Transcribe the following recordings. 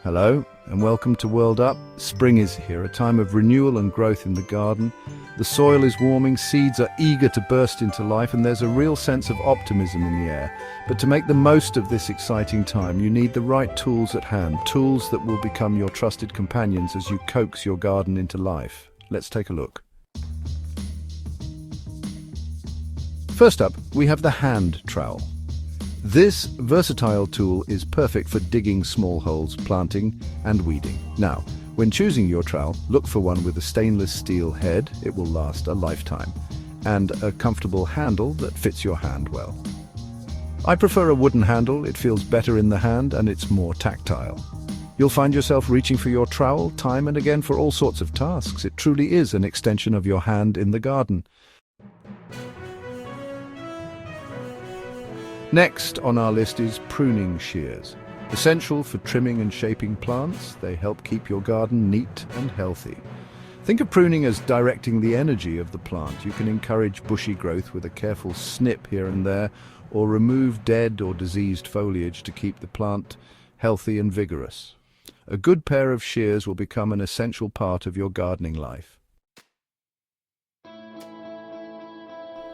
Hello, and welcome to World Up. Spring is here, a time of renewal and growth in the garden. The soil is warming, seeds are eager to burst into life, and there's a real sense of optimism in the air. But to make the most of this exciting time, you need the right tools at hand, tools that will become your trusted companions as you coax your garden into life. Let's take a look. First up, we have the hand trowel. This versatile tool is perfect for digging small holes, planting and weeding. Now, when choosing your trowel, look for one with a stainless steel head, it will last a lifetime, and a comfortable handle that fits your hand well. I prefer a wooden handle, it feels better in the hand and it's more tactile. You'll find yourself reaching for your trowel time and again for all sorts of tasks. It truly is an extension of your hand in the garden. Next on our list is pruning shears. Essential for trimming and shaping plants, they help keep your garden neat and healthy. Think of pruning as directing the energy of the plant. You can encourage bushy growth with a careful snip here and there, or remove dead or diseased foliage to keep the plant healthy and vigorous. A good pair of shears will become an essential part of your gardening life.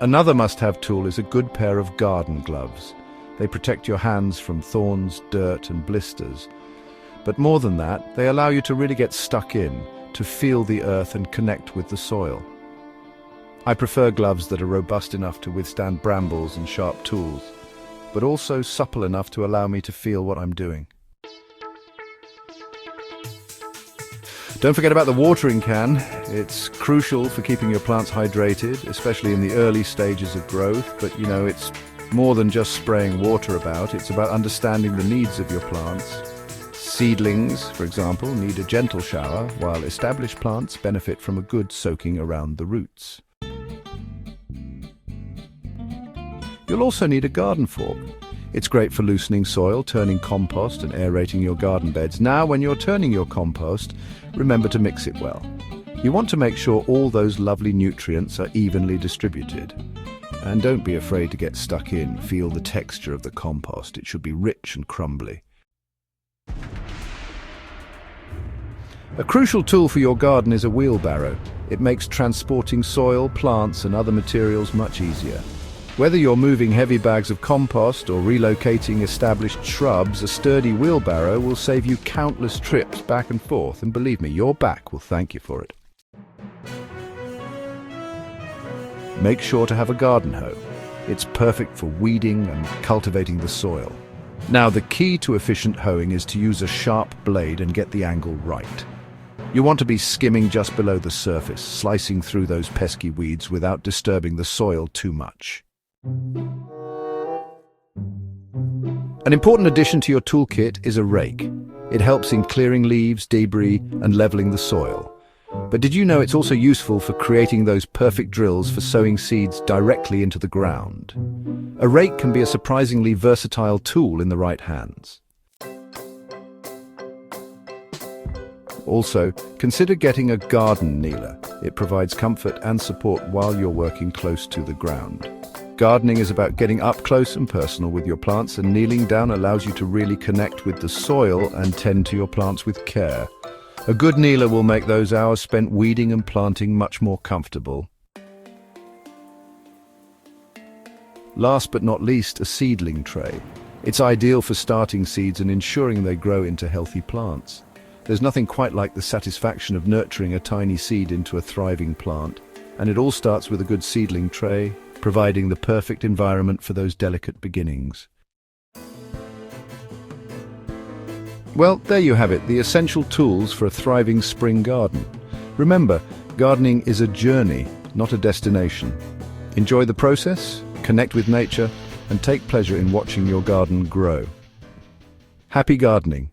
Another must-have tool is a good pair of garden gloves. They protect your hands from thorns, dirt and blisters. But more than that, they allow you to really get stuck in, to feel the earth and connect with the soil. I prefer gloves that are robust enough to withstand brambles and sharp tools, but also supple enough to allow me to feel what I'm doing. Don't forget about the watering can. It's crucial for keeping your plants hydrated, especially in the early stages of growth. But it's more than just spraying water about. It's about understanding the needs of your plants. Seedlings, for example, need a gentle shower, while established plants benefit from a good soaking around the roots. You'll also need a garden fork. It's great for loosening soil, turning compost and aerating your garden beds. Now, when you're turning your compost, remember to mix it well. You want to make sure all those lovely nutrients are evenly distributed. And don't be afraid to get stuck in. Feel the texture of the compost. It should be rich and crumbly. A crucial tool for your garden is a wheelbarrow. It makes transporting soil, plants and other materials much easier. Whether you're moving heavy bags of compost or relocating established shrubs, a sturdy wheelbarrow will save you countless trips back and forth, and believe me, your back will thank you for it. Make sure to have a garden hoe. It's perfect for weeding and cultivating the soil. Now, the key to efficient hoeing is to use a sharp blade and get the angle right. You want to be skimming just below the surface, slicing through those pesky weeds without disturbing the soil too much. An important addition to your toolkit is a rake. It helps in clearing leaves, debris, and leveling the soil. But did you know it's also useful for creating those perfect drills for sowing seeds directly into the ground? A rake can be a surprisingly versatile tool in the right hands. Also, consider getting a garden kneeler. It provides comfort and support while you're working close to the ground. Gardening is about getting up close and personal with your plants, and kneeling down allows you to really connect with the soil and tend to your plants with care. A good kneeler will make those hours spent weeding and planting much more comfortable. Last but not least, a seedling tray. It's ideal for starting seeds and ensuring they grow into healthy plants. There's nothing quite like the satisfaction of nurturing a tiny seed into a thriving plant, and it all starts with a good seedling tray, providing the perfect environment for those delicate beginnings. Well, there you have it, the essential tools for a thriving spring garden. Remember, gardening is a journey, not a destination. Enjoy the process, connect with nature, and take pleasure in watching your garden grow. Happy gardening!